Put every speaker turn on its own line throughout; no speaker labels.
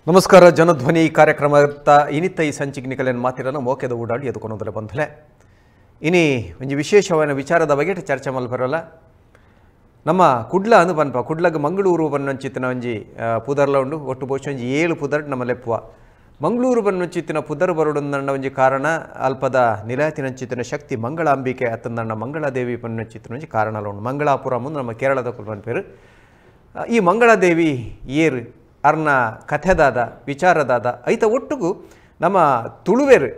ನಮಸ್ಕಾರ ಜನಧ್ವನಿ ಕಾರ್ಯಕ್ರಮದ ಇನಿತ್ತ ಈ ಸಂಚಿಕೆ ಮಾತಿರನ ಮೋಕೆದ ಓಡಾಡಿ ಎದುಕೊಂಡೋದಲೆ ಬಂಧಲೆ ಇನಿ ಒಂಜಿ ವಿಶೇಷವಾದ ವಿಚಾರದ ಬಗ್ಗೆ ಚರ್ಚೆ ಮಲ್ಪರಲ್ಲ ನಮ್ಮ ಕುಡ್ಲ ಅಂದು ಪನ್ಪ ಕುಡ್ಲಗ್ ಮಂಗಳೂರು ಬನ್ನಂಚಿತ್ತಿನ ಒಂಜಿ ಪುದರ್ಲ ಉಂಡು ಒಟ್ಟು ಬಹುಶಃ ಒಂಜಿ 7 ಪುದರ್ ನಮ್ಮ ಲೆಪ್ಪುವ ಮಂಗಳೂರು ಬನ್ನಂಚಿತ್ತಿನ ಪುದರ್ ಬರುಡಂದಣ್ಣ ಒಂಜಿ ಕಾರಣ ಅಲ್ಪದ ನಿಲಯತಿನಂಚಿತ್ತಿನ ಶಕ್ತಿ ಮಂಗಳಾಂಬಿಕೆ ಅತ್ತಂದಣ್ಣ ಮಂಗಳಾದೇವಿ ಬನ್ನಂಚಿತ್ತಿನ ಒಂಜಿ ಕಾರಣಲ ಉಂಡು ಮಂಗಳಾಪುರ ಮುಂದೆ ನಮ್ಮ ಕೇರಳದ ಕುಲ್ಪನ್ ಪೇರು ಈ ಮಂಗಳಾದೇವಿ ಏರು ಅರ್ನ ಕಥೆದಾದ ವಿಚಾರದಾದ ಐತ ಒಟ್ಟಿಗೂ ನಮ್ಮ ತುಳುವೇರು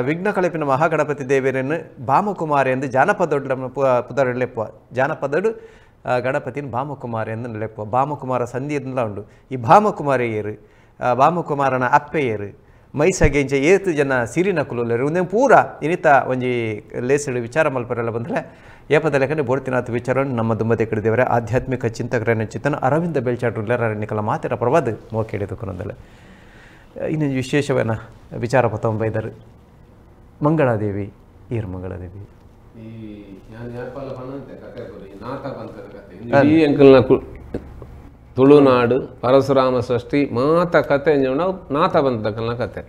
ವಿಘ್ನ ಕಳಪಿನ ಮಹಾಗಣಪತಿ ದೇವೇರನ್ನು ಭಾಮಕುಮಾರಿ ಎಂದು ಜಾನಪದ ಪುದರ್ ಲೆಪ್ಪುವ ಜಾನಪದಡು ಗಣಪತಿನ ಭಾಮಕುಮಾರಿ ಎಂದು ಲೆಪ್ಪುವ ಭಾಮಕುಮಾರ ಸಂಧಿಯಲ್ಲ ಉಂಡು ಈ ಭಾಮಕುಮಾರಿ ಏರು ಭಾಮಕುಮಾರನ ಅಪ್ಪೆ ಏರು ಮೈಸಗೆಂಚ ಏತು ಜನ ಸಿರಿನ ಕುಲುಲೇರು ಒಂದೇ ಪೂರ ಇನಿತ ಒಂಜಿ ಲೇಸಡು ವಿಚಾರ ಮಲ್ಪರೆಲ್ಲ ಬಂದರೆ ಏಪದ ಲೆಕ್ಕನೆ ಬೋಡ್ತಿನಾಥ ವಿಚಾರವನ್ನು ನಮ್ಮ ದುಂಬತೆ ಕಡಿದೇವರೆ ಆಧ್ಯಾತ್ಮಿಕ ಚಿಂತಕರನ್ನ ಚಿಂತನ ಅರವಿಂದ ಬೆಳ್ಚಾಡ್ರಲ್ಲ ನಿಕಲ ಮಾತಿರ ಪ್ರವಾದ ಮೋಕೆಡಿದುಕೊಂಡಲ್ಲ ಇನ್ನೊಂದು ವಿಶೇಷವೇನ ವಿಚಾರ ಪತಂ ಬೈದರು ಮಂಗಳಾದೇವಿ ಈರು ಮಂಗಳಾದೇವಿ
ತುಳುನಾಡು ಪರಶುರಾಮ ಸೃಷ್ಟಿ ಮಾತ ಕತೆ ನಾಥ ಬಂತಕಲ್ನ ಕತೆ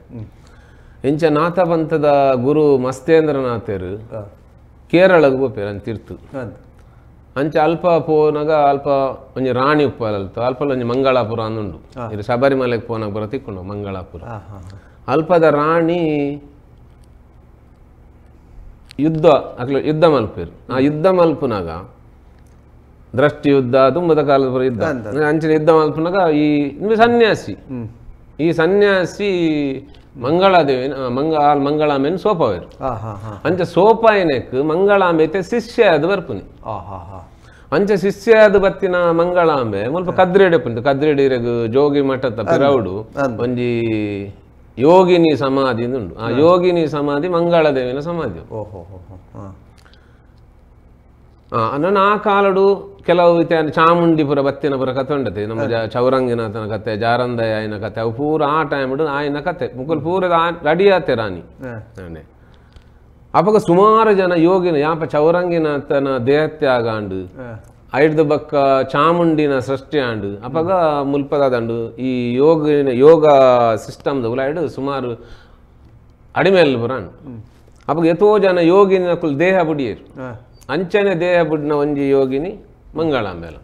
ಎಂಚ ನಾಥ ಬಂತದ ಗುರು ಮಸ್ತೇಂದ್ರನಾಥರು ಕೇರಳಗೆ ಹೋಗ್ಯಾರ ಅಂತಿರ್ತು ಅಂಚ ಅಲ್ಪ ಪೋನಾಗ ಅಲ್ಪ ಒಂಜಿ ರಾಣಿ ಉಪ್ಪಲ್ತು ಅಲ್ಪ ಒಂಜಿ ಮಂಗಳಾಪುರ ಅನ್ನುಂಡು ಇದು ಶಬರಿಮಲೆಗೆ ಪೋನಾಗ ಬರೋ ತಿಕ್ಕೊಂಡು ಮಂಗಳಾಪುರ ಅಲ್ಪದ ರಾಣಿ ಯುದ್ಧ ಮಲ್ಪೇರು ಆ ಯುದ್ಧ ಮಲ್ಪನಾಗ ದೃಷ್ಟಿ ಯುದ್ಧ ತುಂಬದ ಕಾಲದ ಬರೋ ಯುದ್ಧ ಅಂಚಿನ ಯುದ್ಧ ಮಲ್ಪನಾಗ ಈ ಸನ್ಯಾಸಿ ಮಂಗಳಾದೇವಿ ಮಂಗಳಾಂಬೆನ್ ಸೋಪವೇರು ಅಂಚ ಸೋಪಾಯನಕ್ ಮಂಗಳಾಂಬೆ ಶಿಷ್ಯ ಅದು ಬರ್ಪುನಿ ಅಂಚ ಶಿಷ್ಯ ಅದು ಬತ್ತಿನ ಮಂಗಳಾಂಬೆ ಮುಲ್ಪ ಕದ್ರೇಡೆ ಪುಂಟು ಕದ್ರೇಡಿರಗು ಜೋಗಿ ಮಠದ ಪಿರೌಡು ಒಂಜಿ ಯೋಗಿನಿ ಸಮಾಧಿ ಉಂಡು ಆ ಯೋಗಿನಿ ಸಮಾಧಿ ಮಂಗಳಾದೇವಿನ ಸಮಾಧಿ ನನ್ನ ಆ ಕಾಲಡು ಕೆಲವು ಚಾಮುಂಡಿಪುರ ಬತ್ತಿನ ಪುರ ಕತೆ ಉಂಡತೆ ನಮ್ಮ ಚೌರಂಗಿನಾಥನ ಕತೆ ಜಾರಂದಯ್ಯನ ಕತೆ ಅವು ಪೂರ ಆ ಟೈಮ್ ಆಯ್ನ ಕತೆ ಮುಕ್ಕಲು ಪೂರ ರೆಡಿ ಆತೆ ರಾಣಿ ಅವಾಗ ಸುಮಾರು ಜನ ಯೋಗಿನ ಯಾಪ ಚೌರಂಗಿನಾಥನ ದೇಹತ್ಯಾಗಾಂಡು ಐಡ್ದು ಬಕ್ಕ ಚಾಮುಂಡಿನ ಸೃಷ್ಟಿ ಆಂಡು ಅವಾಗ ಮುಲ್ಪದಂಡು ಈ ಯೋಗ ಸಿಸ್ಟಮ್ದ ಉಲಾಯ್ಡು ಸುಮಾರು ಅಡಿಮೇಲೆ ಬರಾಂಡು ಅವಾಗ ಎಷ್ಟೋ ಜನ ಯೋಗಿನ ಕುಲ್ ದೇಹ ಬುಡಿಯರು ಅಂಚನೆ ದೇಹ ಬುಡ್ನ ಒಂಜಿ ಯೋಗಿನಿ ಮಂಗಳಾಂಬೆಲ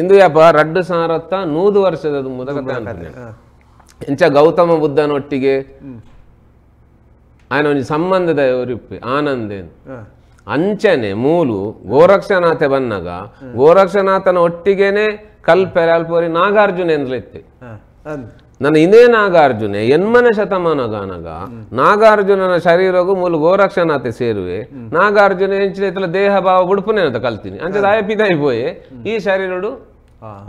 ಇಂದು ಯಾಪ ರಡ್ಡು ಸಾರತ್ತ 100 ವರ್ಷದ ಮುದಕತೆ ಎಂಚ ಗೌತಮ ಬುದ್ಧನೊಟ್ಟಿಗೆ ఆయన ಒಂಜಿ ಸಂಬಂಧದ ಒರಿಪ್ಪೆ ಆನಂದೇನು ಅಂಚನೆ ಮೂಲು ಗೋರಕ್ಷನಾಥ ಬನ್ನಗ ಗೋರಕ್ಷನಾಥನ ಒಟ್ಟಿಗೆನೆ ಕಲ್ಪೆರೆ ಅಲ್ಪೋರಿ ನಾಗಾರ್ಜುನ ಎಂದ್ಲೆತ್ತೆ ನನ್ನ ಇದೇ ನಾಗಾರ್ಜುನೆ ಎನ್ಮನೆ ಶತಮಾನಗಾನಗ ನಾಗಾರ್ಜುನನ ಶರೀರಗೂ ಮೂಲ ಗೋರಕ್ಷನಾಥೆ ಸೇರುವೆ ನಾಗಾರ್ಜುನ ಎಂಚಿನ ದೇಹ ಭಾವ ಬುಡುಪುನೆ ಅಂತ ಕಲ್ತೀನಿ ಅಂಚೆ ದಾಯಪಿದಾಯಿಪೋಯೆ ಈ ಶರೀರಡು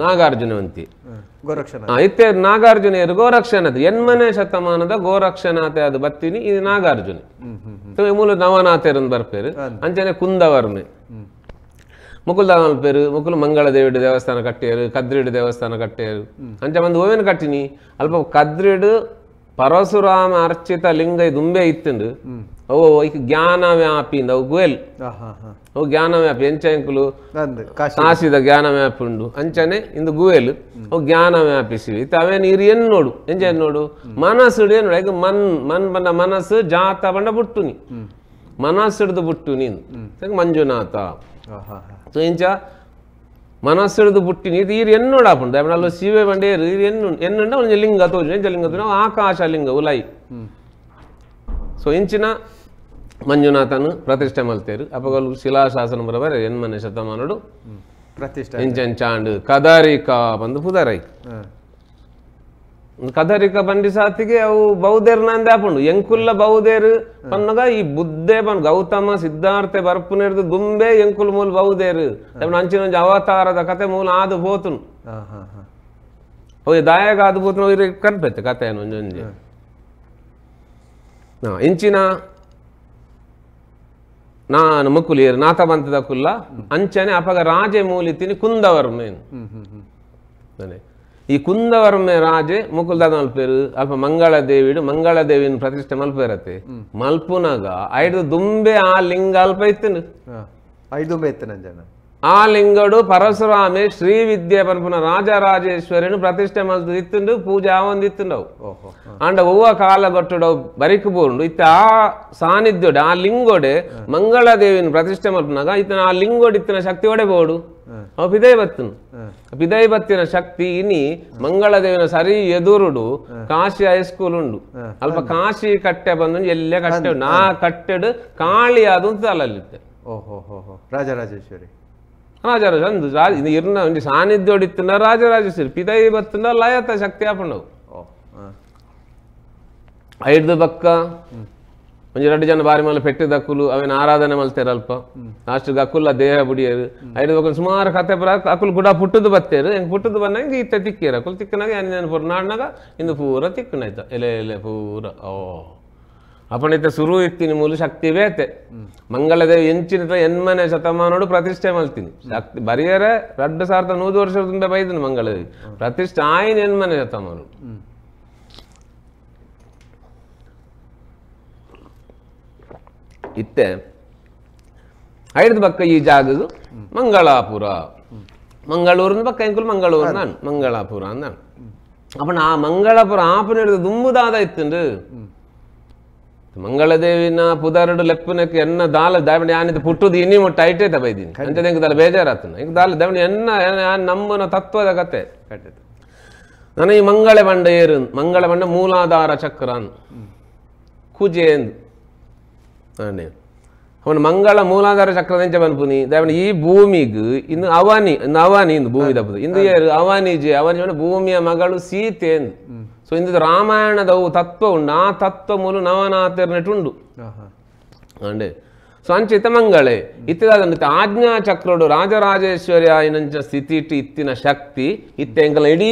ನಾಗಾರ್ಜುನವಂತಿ ಇತ್ತೆ ನಾಗಾರ್ಜುನ ಗೋರಕ್ಷನಾಥ ಎನ್ಮನೆ ಶತಮಾನದ ಗೋರಕ್ಷನಾಥೆ ಅದು ಬತ್ತೀನಿ ಇದು ನಾಗಾರ್ಜುನ ಮೂಲ ನವನಾಥೇರನ್ ಬರ್ಪೇರು ಅಂಚನೆ ಕುಂದವರ್ಮೆ ಮುಕುಲ್ ಮಲ್ಪೇರು ಮುಕುಲು ಮಂಗಳಾದೇವಿ ದೇವಸ್ಥಾನ ಕಟ್ಟಿಯರು ಕದ್ರಿಡು ದೇವಸ್ಥಾನ ಕಟ್ಟಿಯರು ಅಂಚ ಒಂದು ಓವೇನು ಕಟ್ಟಿನಿ ಅಲ್ಪ ಕದ್ರಿಡು ಪರಶುರಾಮ ಅರ್ಚಿತ ಲಿಂಗ ದುಂಬೆ ಇತ್ತಂಡು ಅವು ಐಕ್ ಜ್ಞಾನ ವ್ಯಾಪಿಂದ ಅವು ಗುವೆಲ್ ಅವು ಜ್ಞಾನ ವ್ಯಾಪಿ ಎಂಚಂಕುಲು ಕಾಸಿದ ಜ್ಞಾನ ವ್ಯಾಪಿ ಉಂಡು ಅಂಚನೆ ಇಂದು ಗುವೆಲ್ ಅವು ಜ್ಞಾನ ವ್ಯಾಪಿಸಿವಿ ಅವೇನು ಇರು ಏನ್ ನೋಡು ಎಂಜೇನು ನೋಡು ಮನಸ್ಸು ಏನು ನೋಡು ಈಗ ಮನ್ ಬಂದ ಮನಸ್ಸು ಜಾತ ಬಂಡ ಬುಟ್ಟುನಿ ಮನಸ್ಸು ಹಿಡ್ದು ಬುಟ್ಟು ನೀನು ಮಂಜುನಾಥ ಇಂಚ ಮನಸ್ಸಿಡ್ದು ಬುಟ್ಟಿನಿ ಇದು ಈರು ಎನ್ನೋಡಾಪುಂಡು ಅಲ್ಲ ಶಿವೆ ಬಂಡೇರು ಇದು ಎನ್ನುಂಡ ಒಂದು ಲಿಂಗ ತೋಜು ಎಂಚ ಲಿಂಗ ತೋಜು ಆಕಾಶ ಲಿಂಗ ಉಲೈ ಸೊ ಇಂಚಿನ ಮಂಜುನಾಥನು ಪ್ರತಿಷ್ಠೆ ಮಲ್ತೇರು ಅಪಗಲು ಶಿಲಾಶಾಸನ ಬರಬಾರೆ ಎನ್ಮನೆ ಶತಮಾನಡು ಪ್ರತಿಷ್ಠೆ ಇಂಚೆಂಚಾಂಡು ಕದಾರಿಕ ಬಂದು ಪುದರೈ ಕದರಿಕ ಬಂಡಿ ಸಾತಿಗೆ ಅವು ಬೌದ್ಧೇರ್ನಂದೆ ಆಪುಂಡು ಎಂಕುಲ್ಲ ಬೌದ್ಧೇರು ಪನ್ನಗ ಈ ಬುದ್ಧೆ ಬನ್ ಗೌತಮ ಸಿದ್ಧಾರ್ಥ ಬರ್ಪುನೇರ್ದು ದುಂಬೆ ಎಂಕುಲ್ ಮೂಲ ಬೌದ್ಧೇರು ಅಂಚಿನ ಅವತಾರದ ಕತೆ ಮೂಲ ಆದು ಪೋತುನು ದಾಯಾಗ ಆದು ಪೋತುನು ಕನ್ಪೆತ್ತೆ ಕತೆ ಒಂಜೊಂಜಿ ಇಂಚಿನ ನಾನು ಮುಕ್ಕುಲಿಯರು ನಾಥ ಬಂತದ ಕುಲ್ಲ ಅಂಚನೆ ಅಪಗ ರಾಜೆ ಮೂಲಿತಿನಿ ಕುಂದವರ್ಮೇನು ಈ ಕುಂದವರ್ಮೆ ರಾಜೆ ಮುಕುಲ್ದಾದ ಮಲ್ಪೇರು ಅಲ್ಪ ಮಂಗಳಾದೇವಿನ ಪ್ರತಿಷ್ಠೆ ಮಲ್ಪೇರತ್ತೆ ಮಲ್ಪುನಾಗ ಐದು ದುಂಬೆ ಆ ಲಿಂಗ ಅಲ್ಪ ಇತ್ತನು
ಐದು ದುಂಬೆ ಇತ್ತನ
ಆ ಲಿಂಗಡು ಪರಶುರಾಮೆ ಶ್ರೀ ವಿದ್ಯೆ ಪನ್ಪುನ ರಾಜರಾಜೇಶ್ವರಿನು ಪ್ರತಿಷ್ಠೆ ಮಲ್ತು ಇತ್ತುಂಡು ಪೂಜೆ ಆವಂದಿತ್ತುಂಡವು ಅಂಡ ಹೂವ ಕಾಲ ಗೊಟ್ಟುಡವು ಬರಿಕು ಬೋರ್ಂಡು ಇತ್ತ ಆ ಸಾನ್ನಿಧ್ಯೋಡೆ ಆ ಲಿಂಗೋಡೆ ಮಂಗಳದೇವಿನ ಪ್ರತಿಷ್ಠೆ ಮಲ್ಪನಾಗ ಇತ್ತನ ಆ ಲಿಂಗೋಡು ಇತ್ತಿನ ಶಕ್ತಿ ಒಡೆ ಬೋಡು ಅವ ಪಿದೈ ಬತ್ತನು ಪಿದೈ ಬತ್ತಿನ ಶಕ್ತಿ ಇನಿ ಮಂಗಳದೇವಿನ ಸರಿ ಎದುರುಡು ಕಾಶಿ ಹೈಸ್ಕೂಲ್ ಉಂಡು ಅಲ್ಪ ಕಾಶಿ ಕಟ್ಟೆ ಬಂದು ಎಲ್ಲೇ ಕಟ್ಟೆ ಉಂಡು ಆ ಕಟ್ಟೆಡು ಕಾಳಿ ಅದು ತಲಲ್ಲಿತ್ತೆ
ರಾಜರಾಜೇಶ್ವರಿ
ರಾಜರಾಜ ಅಂದು ಇದು ಇರ್ನ ಒಂದು ಸಾನ್ನಿಧ್ಯೋಡಿತ್ತಿನ ರಾಜರಾಜೇಶ್ವರಿ ಪಿದೈ ಬತ್ತಿನ ಲಯತ ಶಕ್ತಿ ಆಪಂಡವು ಐದು ಬಕ್ಕ ಒಂಜಿ 2 ಜನ ಬಾರಿ ಮಲ್ಲ ಪೆಟ್ಟಿದ ಅಕ್ಕುಲು ಅವೇನು ಆರಾಧನೆ ಮಲ್ತೇರು ಅಲ್ಪ ಲಾಸ್ಟ್ಗೆ ಅಕ್ಕುಲ್ಲ ದೇಹ ಬುಡಿಯರು ಐದು ಬಕ್ಕ ಸುಮಾರು ಕತೆ ಪುರ ಅಕ್ಕುಲು ಕೂಡ ಪುಟ್ಟದು ಬತ್ತೇರು ಹೆಂಗೆ ಪುಟ್ಟದು ಬಂದಾಗ ಇತ್ತ ತಿಕ್ಕೇರು ಅಕ್ಕುಲು ತಿಕ್ಕನಾಗ ಎಣ್ಣೆನ ಪುರ ನಾಡ್ನಾಗ ಇಂದು ಪೂರ ತಿಕ್ಕನಾಯ್ತ ಎಲೆ ಎಲೆ ಪೂರ ಅಪಣಿತ ಸುರು ಇತ್ತಿನ ಮೂಲ ಶಕ್ತಿ ಬೇತೆ ಮಂಗಳದೇವಿ ಎಂಚಿನ ಎನ್ಮನೆ ಶತಮಾನೋಡು ಪ್ರತಿಷ್ಠೆ ಮಲ್ತೀನಿ ಶಕ್ತಿ ಬರಿಯರೆ 2100 ವರ್ಷದ ತುಂಬೆ ಬೈದನು ಮಂಗಳದೇವಿ ಪ್ರತಿಷ್ಠೆ ಆಯ್ನ ಎನ್ಮನೆ ಶತಮಾನೋಡು ಇತ್ತೆ ಐದು ಬಕ್ಕ ಈ ಜಾಗದು ಮಂಗಳಾಪುರ ಮಂಗಳೂರಿನ ಬಕ್ಕ ಎಂಕುಲು ಮಂಗಳೂರು ನಾನು ಮಂಗಳಾಪುರ ಅಂದಾನು ಅಪ್ಪನ ಆ ಮಂಗಳಾಪುರ ಆಪನ ಹಿಡಿದು ದುಂಬುದಾದ ಇತ್ತುಂಡು ಮಂಗಳದೇವಿನ ಪುದರಡು ಲೆಪ್ಪನಕ್ಕೆ ಎನ್ನ ದಾಲ ದಾವಣಿ ಆನಿದ ಪುಟ್ಟುದು ಇನ್ನಿ ಮುಟ್ಟ ಐಟೇತ ಬೈದೀನಿ ಅಂತ ಹೆಂಗೆ ದಾಲ ಬೇಜಾರಾತನ ಈಗ ದಾಲ ದಾವಣಿ ಎನ್ನ ನಮ್ಮನ ತತ್ವದ ಕತೆ ನನ್ನ ಈ ಮಂಗಳ ಬಂಡ ಏರು ಮಂಗಳ ಬಂಡ ಮೂಲಾಧಾರ ಚಕ್ರ ಕುಜೆ ಎಂದು ಅವನು ಮಂಗಳ ಮೂಲಾಧಾರ ಚಕ್ರದಂಚ ಬನ್ಪುನಿ ದಾವಣಿ ಈ ಭೂಮಿಗೂ ಇನ್ನು ಅವನಿ ಇಂದು ಭೂಮಿ ದಪ್ಪದು ಇಂದು ಏರು ಅವನಿಜೆ ಅವನಿ ಭೂಮಿಯ ಮಗಳು ಸೀತೆ ಎಂದು ಸೊ ಇಂದು ರಾಮಾಯಣದವು ತತ್ವ ಉಂಡು ಆ ತತ್ವ ಮೂಲ ನವನಾಥರ್ನೆಟುಂಡು ಅಂಡೆ ಸೊ ಅಂಚಿತ ಮಂಗಳೇ ಇತ್ತಿದ ಆಜ್ಞಾ ಚಕ್ರೋಡು ರಾಜರಾಜೇಶ್ವರಿ ಆಯ್ನಂಚ ಸ್ಥಿತಿ ಇಟ್ಟು ಇತ್ತಿನ ಶಕ್ತಿ ಇತ್ತ ಎಂಕಲ ಇಡೀ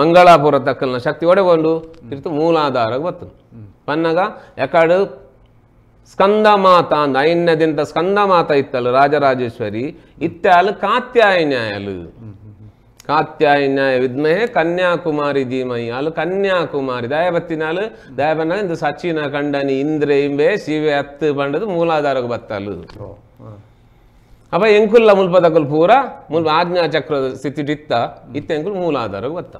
ಮಂಗಳಾಪುರ ತಕ್ಕಲ್ನ ಶಕ್ತಿ ಒಡೆಗೊಂಡು ಇರ್ತು ಮೂಲಾಧಾರ ಬರ್ತದೆ ಪನ್ನಗ ಯಾಕಡು ಸ್ಕಂದ ಮಾತ ಅಂದ ಐನ್ಯದಿಂದ ಸ್ಕಂದ ಮಾತ ಇತ್ತಲ್ಲ ರಾಜರಾಜೇಶ್ವರಿ ಇತ್ತೆ ಅಲ್ಲ ಕಾತ್ಯಾಯನ್ಯಾಯಲು ಕಾತ್ಯಾಯನ್ಯಾಯ ವಿದ್ಮಹೆ ಕನ್ಯಾಕುಮಾರಿ ಧೀಮಹಿ ಅಲ್ಲ ಕನ್ಯಾಕುಮಾರಿ ದಯಬತ್ತಿನಾಲು ದಯಬನ್ನ ಇಂದು ಸಚಿನ ಕಂಡನಿ ಇಂದ್ರೆ ಇಂಬೆ ಶಿವೆ ಹತ್ತು ಬಂಡದು ಮೂಲಾಧಾರಕ್ಕೆ ಬತ್ತಲು ಅಪ್ಪ ಎಂಕುಲ್ಲ ಮುಲ್ಪದಕುಲ್ ಪೂರ ಮುಲ್ಪ ಆಜ್ಞಾ ಚಕ್ರದ ಸ್ಥಿತಿ ಇತ್ತ ಇತ್ತ ಎಂಕುಲ್ ಮೂಲಾಧಾರಕ್ಕೆ ಬತ್ತ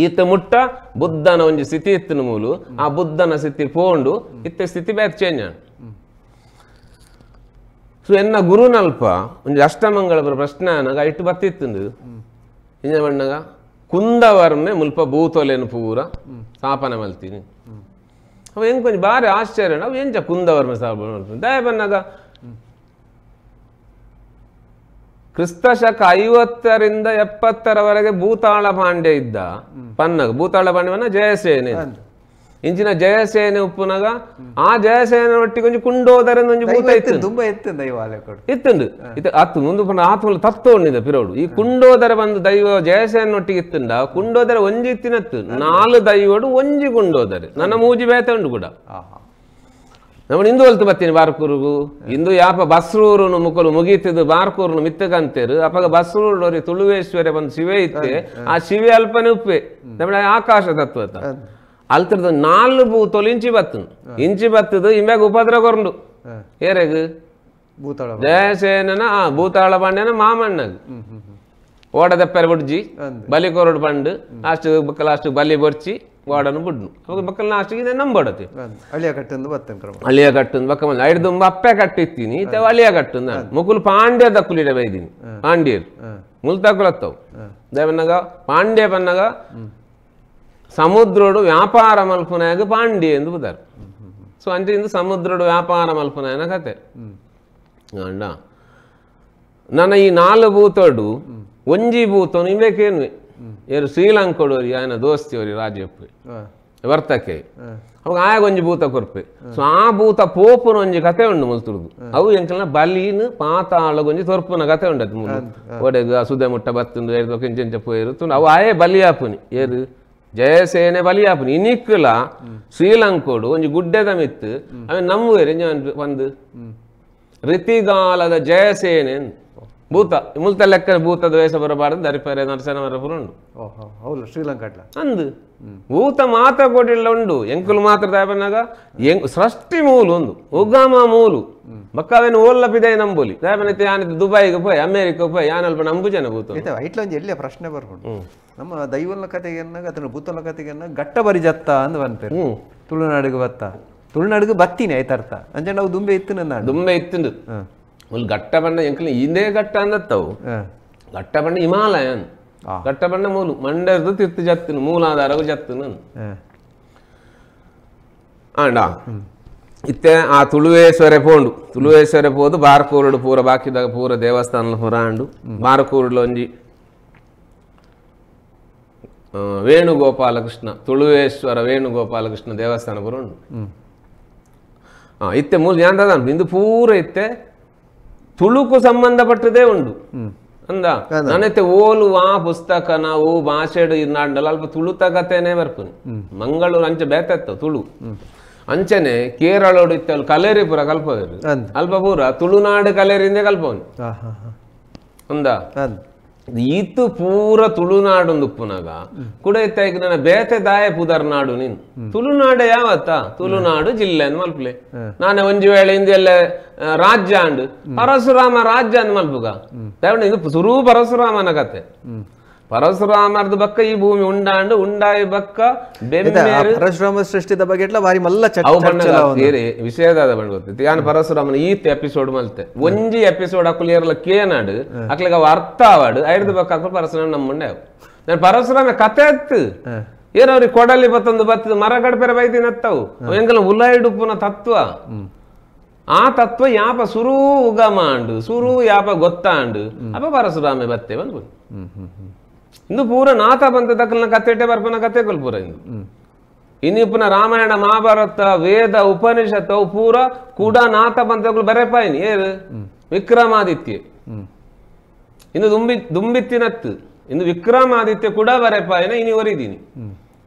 ಈತ ಮುಟ್ಟ ಬುದ್ಧನ ಒಂಜಿ ಸ್ಥಿತಿ ಇತ್ತಿನ ಮೂಲು ಆ ಬುದ್ಧನ ಸ್ಥಿತಿ ಪೋಂಡು ಇತ್ತ ಸ್ಥಿತಿ ಬೇರೆ ಚೇಂಜ್ ಸೊ ಎನ್ನ ಗುರುನಲ್ಪ ಒಂಜಿ ಅಷ್ಟಮಂಗಳ ಪ್ರಶ್ನೆ ನನಗ ಇಟ್ಟು ಬತ್ತಿತ್ತುಂಡು ಇಂಜ ಬಣ್ಣಗ ಕುಂದವರ್ಮೆ ಮುಲ್ಪ ಭೂತೊಲೆನು ಪೂರ ಸ್ಥಾಪನೆ ಮಲ್ತೀನಿ ಅವ ಹೆಂಗೆ ಕೊಂಚ ಬಾರಿ ಆಶ್ಚರ್ಯ ಅವು ಎಂಚ ಕುಂದವರ್ಮೆ ಸ್ಥಾಪನೆ ಮಲ್ತೀನಿ ದಯ ಬನ್ನಾಗ ಕ್ರಿಸ್ತಶಕ 50ರಿಂದ 70ರವರೆಗೆ ಭೂತಾಳ ಪಾಂಡ್ಯ ಇದ್ದ ಪನ್ನಗ ಭೂತಾಳ ಪಾಂಡ್ಯವನ್ನ ಜಯಸೇನೆ ಇಂಚಿನ ಜಯಸೇನೆ ಉಪ್ಪುನಾಗ ಆ ಜಯಸೇನೆ ಒಟ್ಟಿಗೆ ಒಂಜಿ ಕುಂಡೋದರ ಒಂಜಿ ಭೂತ ಇತ್ತು
ತುಂಬಾ
ಇತ್ತುಂಡು ಇದು ಅತ್ತು ಮುಂದೆ ಆತ್ಮಲ ತತ್ವ ಉಂಡಿದೆ ಪಿರೋಡು ಈ ಕುಂಡೋದರ ಬಂದು ದೈವ ಜಯಸೇನೆ ಒಟ್ಟಿಗೆ ಇತ್ತುಂಡ ಕುಂಡೋದರ ಒಂಜಿ ಇತ್ತಿನತ್ತು 4 ದೈವಡು ಒಂಜಿ ಕುಂಡೋದರೆ ನನ್ನ ಮೂಜಿ ಬೇತೆ ಉಂಡು ಕೂಡ ನಮ್ಮ ಇಂದು ಹೊಲ್ತು ಬತ್ತೀನಿ ಬಾರ್ಕೂರ್ಗು ಇಂದು ಯಾಪ ಬಸ್ರೂರುನು ಮುಕ್ಕಲು ಮುಗೀತಿದ್ದು ಬಾರ್ಕೂರ್ನು ಮಿತ್ತಕಂತೇರು ಅಪ್ಪಾಗ ಬಸ್ರೂರು ತುಳುವೇಶ್ವರ ಬಂದು ಶಿವೆ ಇತ್ತೆ ಆ ಶಿವೆ ಅಲ್ಪನೆ ಉಪ್ಪೆ ನಮ್ಮ ಆಕಾಶ ತತ್ವ ಅಲ್ತಿರ್ದು 4 ಭೂತೋಲು ಇಂಚಿ ಬತ್ತು ಇಂಚಿ ಬತ್ತದು ಇಂಬ್ಯಾಗ ಉಪದ್ರ ಕೊರ್ಂಡು ಏರೆಗ್ ಜಯಸೇನನ ಭೂತಾಳ ಪಾಂಡ್ಯನ ಮಾಮಣ್ಣಗ್ ಓಡದಪ್ಪೆರ ಬುಡ್ಜಿ ಬಲಿ ಕೊರಡು ಪಂಡು ಲಾಸ್ಟ್ ಬಲಿ ಬೊರ್ಚಿ ಓಡನು ಬುಡ್ನು ಅವಾಗ ಬಕ್ಕಲ್ ಲಾಸ್ಟಿಗೆ ಇದೆ ನಂಬೋಡತಿ
ಅಳಿಯ ಕಟ್ಟಂದು ಬತ್ತಂಕ್ರಮ
ಅಳಿಯ ಕಟ್ಟಂದು ಬಕ್ಕ ಮಂದಿ ಐದು ಅಪ್ಪೆ ಕಟ್ಟಿತ್ತೀನಿ ಅಳಿಯ ಕಟ್ಟಂದು ನಾನು ಮುಕುಲ್ ಪಾಂಡ್ಯ ದಕ್ಕುಲಿಡ ಬೈದೀನಿ ಪಾಂಡ್ಯರು ಮುಲ್ ತಕ್ಕುಲತ್ತವು ದೇವನಾಗ ಪಾಂಡ್ಯ ಪನ್ನಾಗ ಸಮುದ್ರೋಡು ವ್ಯಾಪಾರ ಮಲ್ಪನಾಗ ಪಾಂಡ್ಯ ಎಂದು ಬುದಾರ ಸೊ ಅಂಚೆ ಇಂದು ಸಮುದ್ರೋಡು ವ್ಯಾಪಾರ ಮಲ್ಪನಾಯನ ಕತೆ ಅಂಡ ನನ್ನ ಈ 4 ಭೂತೋಡು ಒಂಜಿ ಭೂತನು ಇವೇಕೇನ್ವೆ ಏರು ಶ್ರೀಲಂಕೋಡೋರಿ ಆಯನ ದೋಸ್ತಿಯವರಿ ರಾಜ್ಯಪ್ಪೆ ವರ್ತಕೆ ಅವಾಗ ಆಯಾಗ ಒಂಜಿ ಭೂತ ಕೊರ್ಪೆ ಸೊ ಆ ಭೂತ ಪೋಪುನ ಒಂಜಿ ಕತೆ ಉಂಡು ಮುಲ್ತುಡುದು ಅವು ಎಂಕಲ್ನ ಬಲೀನು ಪಾತಾಳಗೊಂಜಿ ತೊರ್ಪುನ ಕತೆ ಉಂಡದು ಒಡೆಗ ಸುದೆ ಮುಟ್ಟ ಬತ್ತುಂಡು ಏರ್ದು ಕೆಂಚೆಂಚ ಪೋಯಿರುತ್ತು ಅವು ಆಯೇ ಬಲಿಯಾಪುನಿ ಏರು ಜಯಸೇನೆ ಬಲಿಯಾಪುನಿ ಇನಿಕ್ಕಲ ಶ್ರೀಲಂಕೋಡು ಒಂಜಿ ಗುಡ್ಡೆದ ಮಿತ್ತು ಅವೆ ನಮ್ಮುವೇರಿ ಒಂದು ಋತಿಗಾಲದ ಜಯಸೇನೆ ಭೂತ ಮುಲ್ತ ಲೆಕ್ಕ ಭೂತದ ವೇಷ ಬರಬಾರ್ದು ದರಿಪರೆ ನರಸನವರಪುರ ಉಂಡು
ಓಹೋ ಹೌದು ಶ್ರೀಲಂಕಾ ಅಟ್ಲ
ಅಂದು ಭೂತ ಮಾತ ಕೊಡಿಲ್ಲ ಉಂಡು ಎಂಕುಲು ಮಾತ್ರ ದಾಯಬನ್ನಾಗ ಸೃಷ್ಟಿ ಮೂಲು ಒಂದು ಉಗಮ ಮೂಲು ಬಕ್ಕವೇನು ಓಲ್ಲಪಿದೆ ನಂಬೋಲಿ ದಾಯಬನೈತೆ ಯಾನಿದ್ದು ದುಬೈಗೆ ಹೋಯ್ ಅಮೇರಿಕ ಹೋಯ್ ಯಾನಲ್ಪ ನಂಬು ಜನ ಭೂತ
ಐಟ್ಲ ಒಂಜಿ ಎಲ್ಲಿಯ ಪ್ರಶ್ನೆ ಬರ್ಕೊಂಡು ನಮ್ಮ ದೈವನ ಕತೆಗೆ ಅದನ್ನ ಭೂತನ ಕತೆಗೆ ಗಟ್ಟ ಬರಿ ಜತ್ತ ಅಂದ್ ಬಂತೇನೆ ತುಳುನಾಡಿಗೆ ಬತ್ತ ತುಳುನಾಡಿಗೆ ಬತ್ತೀನಿ ಆಯ್ತರ್ಥ ಅಂಜ ನಾವು ದುಂಬೆ ಇತ್ತು ನನ್ನ
ದುಂಬೆ ಇತ್ತು ಒಂದು ಗಟ್ಟ ಬಣ್ಣ ಎಂಕಲ್ ಹಿಂದೆ ಗಟ್ಟ ಅಂದತ್ತವು ಗಟ್ಟ ಬಣ್ಣ ಹಿಮಾಲಯನ್ ಗಟ್ಟ ಬಣ್ಣ ಮೂಲು ಮಂಡ್ಯದ್ದು ತಿರ್ತು ಜತ್ತನು ಮೂಲಾಧಾರವು ಜತ್ತನು ಆಂಡ ಇತ್ತೆ ಆ ತುಳುವೇಶ್ವರ ಪೋಂಡು ತುಳುವೇಶ್ವರ ಪೋದು ಬಾರಕೂರುಡು ಪೂರ ಬಾಕಿದಾಗ ಪೂರ ದೇವಸ್ಥಾನ ಪೂರ ಆಂಡು ಬಾರಕೂರುಡು ಒಂಜಿ ವೇಣುಗೋಪಾಲಕೃಷ್ಣ ತುಳುವೇಶ್ವರ ವೇಣುಗೋಪಾಲಕೃಷ್ಣ ದೇವಸ್ಥಾನ ಪೂರ ಉಂಡು ಇತ್ತೆ ಮೂಲ ಯಾಂದ ಇಂದು ಪೂರ ಇತ್ತೆ ತುಳುಕು ಸಂಬಂಧಪಟ್ಟದೇ ಉಂಡು ಅಂದ ನನ್ನತ್ತೆ ಓಲು ಆ ಪುಸ್ತಕ ನಾವು ಭಾಷೆಡು ಇನ್ನಾಡಲ್ಲ ಅಲ್ಪ ತುಳುತ ಕಥೆನೇ ಬರ್ಪುನಿ ಮಂಗಳೂರು ಅಂಚೆ ಬೇತತ್ತ ತುಳು ಅಂಚನೆ ಕೇರಳೋಡು ಇತ್ತ ಅಲ್ಲಿ ಕಲೇರಿ ಪೂರ ಕಲ್ಪವರು ಅಲ್ಪ ಪೂರ ತುಳುನಾಡು ಕಲೇರಿಂದೇ ಕಲ್ಪವನು ಅಂದ ಈತು ಪೂರ ತುಳುನಾಡು ಉಪ್ಪುನಾಗ ಕೂಡ ಇತ್ತ ಈಗ ನನ್ನ ಬೇತೆ ದಾಯ ಪುದರ್ನಾಡು ನೀನು ತುಳುನಾಡು ಯಾವತ್ತ ತುಳುನಾಡು ಜಿಲ್ಲೆ ಅಂದ್ ಮಲ್ಪಲೆ ನಾನೇ ಒಂಜಿ ವೇಳೆ ಹಿಂದೆಲ್ಲ ರಾಜ್ಯ ಅಂಡು ಪರಶುರಾಮ ರಾಜ್ಯ ಅಂದ್ ಮಲ್ಪುಗ ಇದು ಸುರು ಪರಶುರಾಮನ ಕತೆ ಪರಶುರಾಮರ್ದ ಬಕ್ಕ ಈ ಭೂಮಿ ಉಂಡಾಂಡು ಉಂಡಾಯಿ ಬಕ್ಕ
ಪರಶುರಾಮ ಸೃಷ್ಟಿದ ಬಗ್ಗೆ ಬಾರಿ ಮಲ್ಲ
ವಿಷಯದಾದ ಬಂಡ್ ಗೊತ್ತೈತಿ ಯಾನ್ ಪರಶುರಾಮನ ಈತ್ ಎಪಿಸೋಡ್ ಮಲ್ತೆ ಒಂಜಿ ಎಪಿಸೋಡ್ ಹಾಕುಲ್ ಏರ್ಲ ಕೇನಾಡು ಅಕ್ಲಿಗ ಅವ ಅರ್ಥ ಆವಾಡು ಐದು ಬಕ್ಕ ಹಾಕಲು ಪರಶುರಾಮ ನಮ್ಮಂಡೆ ಅವು ನಾನು ಪರಶುರಾಮ ಕತೆ ಅತ್ತು ಏನವ್ರಿಗೆ ಕೊಡಲಿ ಬತ್ತೊಂದು ಬತ್ತದ ಮರ ಗಡಪೆರ ಬೈದಿನ ಅತ್ತವು ಎಂಕಲ ಉಲಾಯಿಡುಪ್ಪುನ ತತ್ವ ಆ ತತ್ವ ಯಾಪ ಸುರೂ ಉಗಮ ಅಂಡು ಸುರೂ ಯಾಪ ಗೊತ್ತಾಂಡು ಅಪ್ಪ ಪರಶುರಾಮೆ ಬತ್ತೆ ಬಂದು ಇಂದು ಪೂರ ನಾಥ ಬಂತ ದಕ್ಕಲ್ನ ಕತೆಟೆ ಬರ್ಪನ ಕತೆ ಕೊಲ್ಪೂರ ಇಂದು ಇನ್ನಿಪ್ಪನ ರಾಮಾಯಣ ಮಹಾಭಾರತ ವೇದ ಉಪನಿಷತ್ ಅವು ಪೂರ ಕೂಡ ನಾಥ ಬಂತ ಬರೆಪಾಯಿನಿ ಏರು ವಿಕ್ರಮಾದಿತ್ಯ ಇನ್ನು ದುಂಬಿತ್ತಿನತ್ತು ಇನ್ನು ವಿಕ್ರಮಾದಿತ್ಯ ಕೂಡ ಬರೆಪಾಯಿನ ಇನಿ ಒರಿದೀನಿ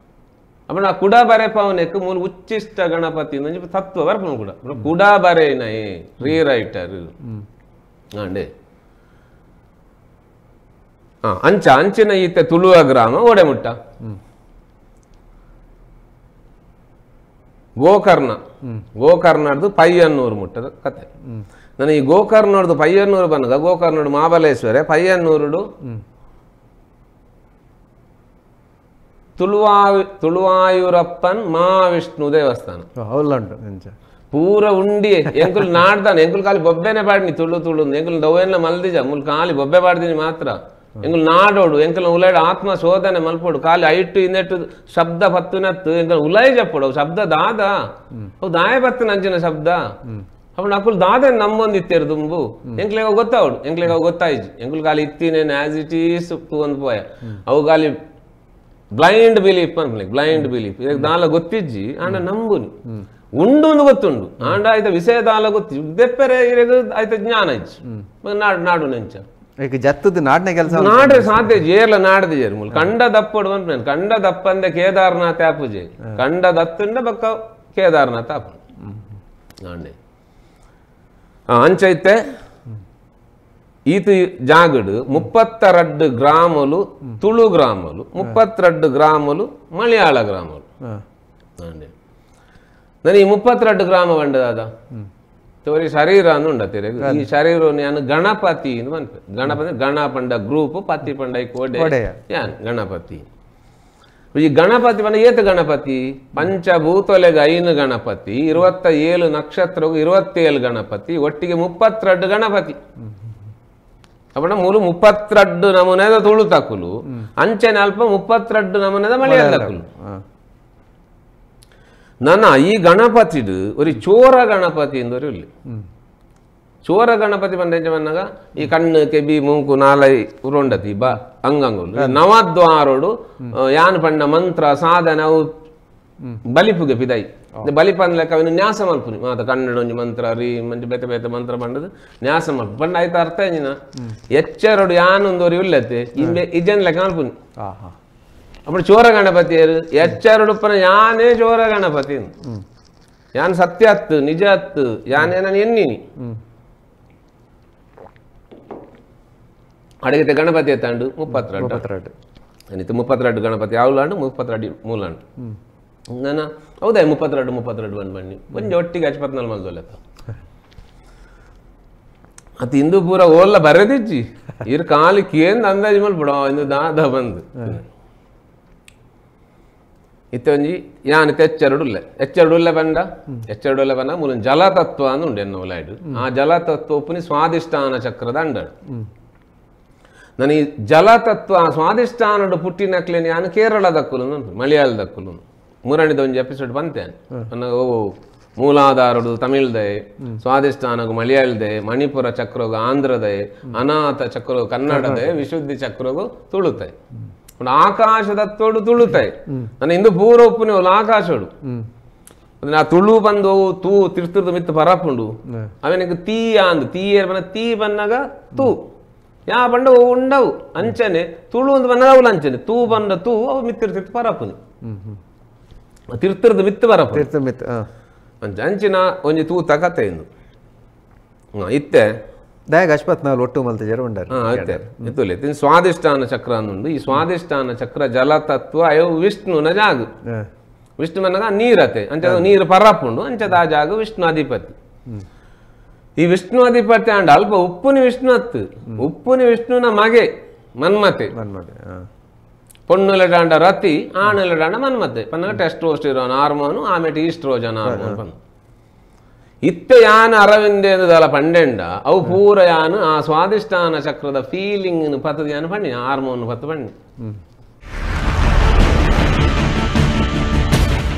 ಅಪ್ಪ ನಾ ಕುಡ ಬರೆಪಾವನೆಕ್ ಮೂಲ ಉಚ್ಚಿಷ್ಟ ಗಣಪತಿ ತತ್ವ ಬರ್ಪನ ಕೂಡ ಕುಡ ಬರೇನೈ ರೀರೈಟರ್ ಅಂಡೆ ಅಂಚ ಅಂಚಿನ ಈತೆ ತುಳುವ ಗ್ರಾಮ ಓಡೆಮುಟ್ಟ ಗೋಕರ್ಣದ್ದು ಪಯ್ಯನ್ನೂರು ಮುಟ್ಟದ ಕತೆ ನಾನು ಈ ಗೋಕರ್ಣದ್ದು ಪಯ್ಯನ್ನೂರು ಬಂದಾಗ ಗೋಕರ್ಣಡು ಮಹಾಬಲೇಶ್ವರ ಪಯ್ಯನ್ನೂರುಡು ತುಳುವಾಯೂರಪ್ಪನ್ ಮಹಾವಿಷ್ಣು ದೇವಸ್ಥಾನ ಪೂರ ಉಂಡಿ ಎಂಕುಲ್ ನಾಡ್ದಾನೆ ಎಂಕುಲ್ ಖಾಲಿ ಬೊಬ್ಬೆನೆ ಬಾಡ್ನಿ ತುಳು ಎಂಕುಲ್ ದವೆಲ್ಲ ಮಲ್ದಿಜ ಮುಲ್ ಖಾಲಿ ಬೊಬ್ಬೆ ಬಾಡ್ದಿನಿ ಮಾತ್ರ ಎಂಕುಲ್ ನಾಡೋಡು ಎಂಕಲ್ ಉಲಾಯ್ಡು ಆತ್ಮ ಶೋಧನೆ ಮಲ್ಪೋಡು ಖಾಲಿ ಐಟು ಇನ್ನೆಟ್ಟು ಶಬ್ದ ಪತ್ತುನತ್ತು ಎಂಕಲ್ ಉಲಾಯ್ ಜಪ್ಪೋಡು ಅವು ಶಬ್ದ ದಾದ ಅವು ದಾಯ ಬತ್ತನ ಅಂಚಿನ ಶಬ್ದ ಅವ್ ಅಕುಲ್ ದಾದ ನಮ್ಮೊಂದಿತ್ತೇರು ದುಂಬು ಎಂಕ್ಲೆಗ ಗೊತ್ತಾವಡು ಎಂಕ್ಲೆಗ ಗೊತ್ತಾಯ್ಜಿ ಎಂಕುಲ್ ಖಾಲಿ ಇತ್ತಿನೇನು ಆಸ್ ಇಟ್ ಈಸ್ ಒಂದು ಪೋಯ ಅವು ಖಾಲಿ ಬ್ಲೈಂಡ್ ಬಿಲೀಫ್ ಅನ್ಲಿ ಬ್ಲೈಂಡ್ ಬಿಲೀಫ್ ದಾಲ ಗೊತ್ತಿಜ್ಜಿ ಆಂಡ ನಂಬುನಿ ಉಂಡು ಒಂದು ಗೊತ್ತುಂಡು ಆಂಡ ಆಯ್ತ ವಿಷಯ ದಾಲ ಗೊತ್ತಿ ದೆಪ್ಪರೆ ಆಯ್ತ ಜ್ಞಾನ ಇಜ್ಜಿ ನಾಡು ನೆಂಚ
ಜತ್ತದ ನಾಡ್ನೆ ಕೆಲಸ
ನಾಡ್ರೆ ಸಾಧ್ಯ ಜೇರ್ಲ ನಾಡ್ದು ಜೇರ್ ಮುಲ್ ಕಂಡ ದಪ್ಪಡು ಬಂದ್ ಕಂಡ ದಪ್ಪಂದೆ ಕೇದಾರ್ನಾಥ್ ಆಪುಜೆ ಕಂಡ ದತ್ತುಂಡ ಬಕ್ಕ ಕೇದಾರ್ನಾಥ್ ಆಪು ನಾಂಡೆ ಅಂಚೈತೆ ఈతు జాగుడు 32 గ్రాములు తుళు గ్రాములు 32 గ్రాములు మలయాళ గ్రాములు అండి ನಾನು ಈ 32 ಗ್ರಾಮ ಬಂಡ ದಾದ ತೋರಿ ಶರೀರ ಅಂದು ತಿರುಗ ಈ ಶರೀರ ನಾನು ಗಣಪತಿ ಗಣಪತಿ ಗಣ ಪಂಡ ಗ್ರೂಪ್ ಪತಿ ಪಂಡ ಕೋಡೆ ಯಾನ್ ಗಣಪತಿ ಈ ಗಣಪತಿ ಪಂಡ ಏತ ಗಣಪತಿ ಪಂಚಭೂತೊಲೆಗ 5 ಗಣಪತಿ 27 ನಕ್ಷತ್ರಗೂ 27 ಗಣಪತಿ ಒಟ್ಟಿಗೆ 32 ಗಣಪತಿ ಅಪ್ಪಣ ಮೂಲು 32 ನಮೂನೆದ ತುಳು ತಕ್ಕುಲು ಅಂಚೆನೆ ಅಲ್ಪ 32 ನಮೂನೆದ ಮಲಯಾಳ ತಕ್ಕುಲು ನನ್ನ ಈ ಗಣಪತಿಡು ಒಂದು ಚೋರ ಗಣಪತಿ ಎಂದವರು ಇಲ್ಲಿ ಚೋರ ಗಣಪತಿ ಬಂದಾಗ ಈ ಕಣ್ಣು ಕೆಬಿ ಮೂಕು ನಾಲೈ ಉರುಂಡತಿ ಬಾ ಅಂಗಂಗುಲು ನವದ್ವಾರೋಡು ಯಾನ್ ಪಂಡ ಮಂತ್ರ ಸಾಧನ ಅವು ಬಲಿಪುಗೆ ಪಿದಾಯಿ ಬಲಿಪಂದ ಲೆಕ್ಕ ಅವನು ನ್ಯಾಸ ಮಲ್ಪುನಿ ಮಾತ ಕನ್ನಡ ಒಂಜಿ ಮಂತ್ರ ರೀ ಮಂಜಿ ಬೇತೆ ಬೇತೆ ಮಂತ್ರ ಬಂಡದು ನ್ಯಾಸ ಮಲ್ಪು ಪಂಡ ಆಯ್ತು ಅರ್ಥ ಏನಿನ ಎಚ್ಚರೋಡು ಯಾನೊಂದೋರಿ ಉಲ್ಲತ್ತೆ ಇಂಬೆ ಇಜನ್ ಲೆಕ್ಕ ಮಲ್ಪುನಿ ಅప్పుడు ಚೋರ ಗಣಪತಿ ಎಚ್ಚರುಡುಪ್ಪನ ಯಾನೇ ಚೋರ ಗಣಪತಿ ಯಾನ್ ಸತ್ಯ ಹತ್ತು ನಿಜ ಹತ್ತು ಯಾನೇ ನಾನು ಎನ್ನಿನಿ ಅಡಗಿತೆ ಗಣಪತಿ ಎತ್ತಾಂಡು 32
32
ಅನಿತು 32 ಗಣಪತಿ ಯಾವ್ಲಾಂಡು 32 ಮೂಲಾಂಡು ನಾನು ಹೌದಾ 32 ಬಂದು ಬನ್ನಿ ಒಂಜಿ ಒಟ್ಟಿಗೆ 54 ಮಲ್ದೊಲೆತ್ತ ಅದು ಇಂದು ಪೂರ ಓಲ್ಲ ಬರೆದಿಜ್ಜಿ ಇರ್ ಕಾಲಿಕ್ಕೆ ಏನು ಅಂದಾಜು ಮಲ್ಬಿಡ ಇಂದು ದಾದ ಬಂದು ಇತ್ತೊಂಜಿ ಯಾನ್ ಎಚ್ಚರಡುಲ್ಲೆ ಬಂದ ಮೂಲ ಜಲತತ್ವ ಅಂದ್ ಉಂಡು ಎನ್ನ ಒಲಾಯ್ಡು ಆ ಜಲತತ್ವ ಉಪ್ಪುನಿ ಸ್ವಾದಿಷ್ಠಾನ ಚಕ್ರದ ಅಂಡಡು ನಾನು ಈ ಜಲತತ್ವ ಸ್ವಾದಿಷ್ಠಾನಡು ಪುಟ್ಟಿನಕ್ಲೇನಿ ಯಾನು ಕೇರಳದಕ್ಕುಲು ಉಂಟು ಮಲಯಾಳದಕ್ಕುಲು ಮೂರನೇದೊಂಜಿ ಎಪಿಸೋಡ್ ಬಂತೇನೆ ನನ್ನ ಓ ಮೂಲಾಧಾರಡು ತಮಿಳ್ದೆ ಸ್ವಾದಿಷ್ಠಾನಗು ಮಲಯಾಳದೆ ಮಣಿಪುರ ಚಕ್ರಗು ಆಂಧ್ರದೆ ಅನಾಥ ಚಕ್ರಗು ಕನ್ನಡದೆ ವಿಶುದ್ಧಿ ಚಕ್ರಗು ತುಳುತೆ ಆಕಾಶದ ತೋಡು ತುಳುತೆ ನನ್ನ ಇಂದು ಪೂರ ಉಪ್ಪುನಿ ಆಕಾಶಡು ಆ ತುಳು ಬಂದು ತೂ ತಿರ್ತಿರ್ದು ಮಿತ್ತು ಪರಪುಂಡು ಅವನಿಗೆ ತೀಯ ಅಂದು ತೀಯರ್ ಬನ್ನ ತೀ ಬನ್ನಾಗ ತೂ ಯಾ ಬಂಡ ಉಂಡವು ಅಂಚನೆ ತುಳು ಒಂದು ಬನ್ನದ ಅವಳು ಅಂಚನೆ ತೂ ಬಂದ ತೂ ಅವು ಮಿತ್ತಿರ್ತಿರ್ತು ಪರಪುನಿ ತಿರ್ತಿರ್ದು ಮಿತ್ತು ಪರಪು ಅಂಚಿನ ಒಂಜಿ ತೂತ ಕತೆ ಇಂದು ಇತ್ತೆ
ದಾಯಗ ಅಶ್ಪತ್ನಾಲ್ ಒಟ್ಟು ಮಲ್ತ ಜರ ಉಂಡಾರು
ಐತೆ ಇತ್ತುಲೆ ಸ್ವಾದಿಷ್ಠಾನ ಚಕ್ರ ಅನ್ನುಂಡು ಈ ಸ್ವಾದಿಷ್ಠಾನ ಚಕ್ರ ಜಲತತ್ವ ಅಯ್ಯೋ ವಿಷ್ಣುನ ಜಾಗ ವಿಷ್ಣು ಮನ್ನಾಗ ನೀರತೆ ಅಂಚದ ನೀರು ಪರಪುಂಡು ಅಂಚದ ಆ ಜಾಗ ವಿಷ್ಣು ಅಧಿಪತಿ ಈ ವಿಷ್ಣು ಅಧಿಪತಿ ಅಂಡ ಅಲ್ಪ ಉಪ್ಪುನಿ ವಿಷ್ಣು ಅತ್ತು ಉಪ್ಪುನಿ ವಿಷ್ಣುನ ಮಗೆ ಮನ್ಮತೆ పొన్నులడాండ రతి ఆనలడాండ మన్మతే Pannaga testosterone hormone Ameti oestrogen hormone పన్ను ఇತ್ತೆ ಯಾನ ಅರವಿಂದೇಂದಲ ಪಂಡೆಂಡ ಅವು ಪೂರ ಯಾನು ಆ ಸ್ವಾದಿಷ್ಠಾನ ಚಕ್ರದ ಫೀಲಿಂಗ್ ಪತ್ತದ ಯಾನು ಪಣ್ಣಿ ಹಾರ್ಮೋನ್ ಪತ್ತು ಪಣ್ಣಿ